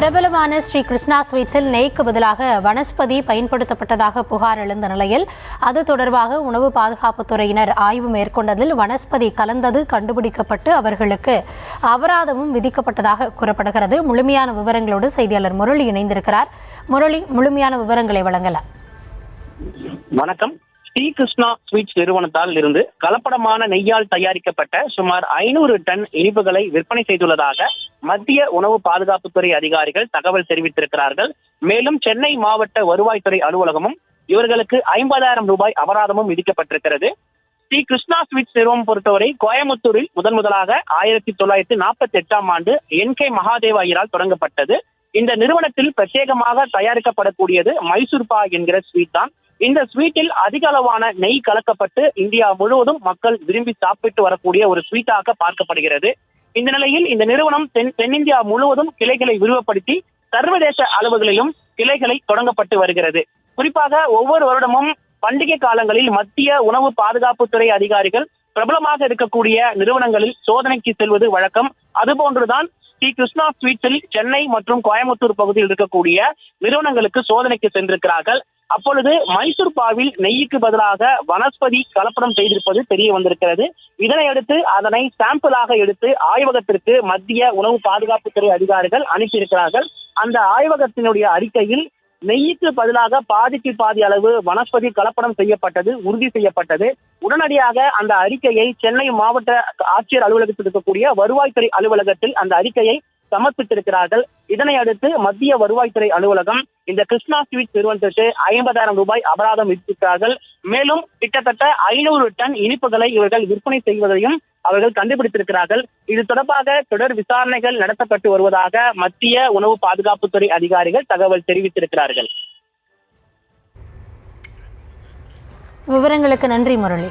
பிரபலமான ஸ்ரீ கிருஷ்ணா ஸ்வீட்ஸில் நெய்க்கு பதிலாக வனஸ்பதி பயன்படுத்தப்பட்டதாக புகார் எழுந்த நிலையில் அது தொடர்பாக உணவு பாதுகாப்புத்துறையினர் ஆய்வு மேற்கொண்டதில் வனஸ்பதி கலந்தது கண்டுபிடிக்கப்பட்டு அவர்களுக்கு அபராதமும் விதிக்கப்பட்டதாக கூறப்படுகிறது. முழுமையான விவரங்களோடு செய்தியாளர் முரளி இணைந்திருக்கிறார். முரளி, முழுமையான விவரங்களை வழங்கலாம். வணக்கம். ஸ்ரீ கிருஷ்ணா ஸ்வீட்ஸ் நிறுவனத்தால் இருந்து கலப்படமான நெய்யால் தயாரிக்கப்பட்ட சுமார் 500 டன் இனிப்புகளை விற்பனை செய்துள்ளதாக மத்திய உணவு பாதுகாப்புத்துறை அதிகாரிகள் தகவல் தெரிவித்திருக்கிறார்கள். மேலும் சென்னை மாவட்ட வருவாய்த்துறை அலுவலகமும் இவர்களுக்கு 50,000 ரூபாய் அபராதமும் விதிக்கப்பட்டிருக்கிறது. ஸ்ரீ கிருஷ்ணா ஸ்வீட்ஸ் நிறுவனம் பொறுத்தவரை கோயம்புத்தூரில் முதலாக 1948ஆம் ஆண்டு NK மகாதேவ ஐயரால் தொடங்கப்பட்டது. இந்த நிறுவனத்தில் பிரத்யேகமாக தயாரிக்கப்படக்கூடியது மைசூர் பா என்கிற ஸ்வீட் தான். இந்த ஸ்வீட்டில் அதிக அளவான நெய் கலக்கப்பட்டு இந்தியா முழுவதும் மக்கள் விரும்பி சாப்பிட்டு வரக்கூடிய ஒரு ஸ்வீட்டாக பார்க்கப்படுகிறது. இந்த நிலையில் இந்த நிறுவனம் தென்னிந்தியா முழுவதும் கிளைகளை விரிவுபடுத்தி சர்வதேச அளவுகளிலும் கிளைகளை தொடங்கப்பட்டு வருகிறது. குறிப்பாக ஒவ்வொரு வருடமும் பண்டிகை காலங்களில் மத்திய உணவு பாதுகாப்புத்துறை அதிகாரிகள் பிரபலமாக இருக்கக்கூடிய நிறுவனங்களில் சோதனைக்கு செல்வது வழக்கம். அதுபோன்றுதான் ஸ்ரீ கிருஷ்ணா ஸ்வீட்ஸில் சென்னை மற்றும் கோயம்புத்தூர் பகுதியில் இருக்கக்கூடிய நிறுவனங்களுக்கு சோதனைக்கு சென்றிருக்கிறார்கள். அப்பொழுது மைசூர் பாவில் நெய்யுக்கு பதிலாக வனஸ்பதி கலப்படம் செய்திருப்பது தெரிய வந்திருக்கிறது. இதனையடுத்து அதனை சாம்பிளாக எடுத்து ஆய்வகத்திற்கு மத்திய உணவு பாதுகாப்புத்துறை அதிகாரிகள் அனுப்பியிருக்கிறார்கள். அந்த ஆய்வகத்தினுடைய அறிக்கையில் நெய்யுக்கு பதிலாக பாதிக்கு பாதி அளவு வனஸ்பதி கலப்படம் செய்யப்பட்டது உறுதி செய்யப்பட்டது. உடனடியாக அந்த அறிக்கையை சென்னை மாவட்ட ஆட்சியர் அலுவலகத்தில் இருக்கக்கூடிய வருவாய்த்துறை அலுவலகத்தில் அந்த அறிக்கையை சமர்ப்பித்திருக்கிறார்கள். இதனை அடுத்து மத்திய வருவாய்த்துறை அலுவலகம் இந்த கிருஷ்ணா ஸ்வீட்ஸ் நிறுவனத்திற்கு 50,000 ரூபாய் அபராதம் விதித்திருக்கிறார்கள். மேலும் கிட்டத்தட்ட 500 டன் இனிப்புகளை இவர்கள் விற்பனை செய்வதையும் அவர்கள் கண்டுபிடித்திருக்கிறார்கள். இது தொடர்பாக தொடர் விசாரணைகள் நடத்தப்பட்டு வருவதாக மத்திய உணவு பாதுகாப்புத்துறை அதிகாரிகள் தகவல் தெரிவித்திருக்கிறார்கள். விவரங்களுக்கு நன்றி முரளி.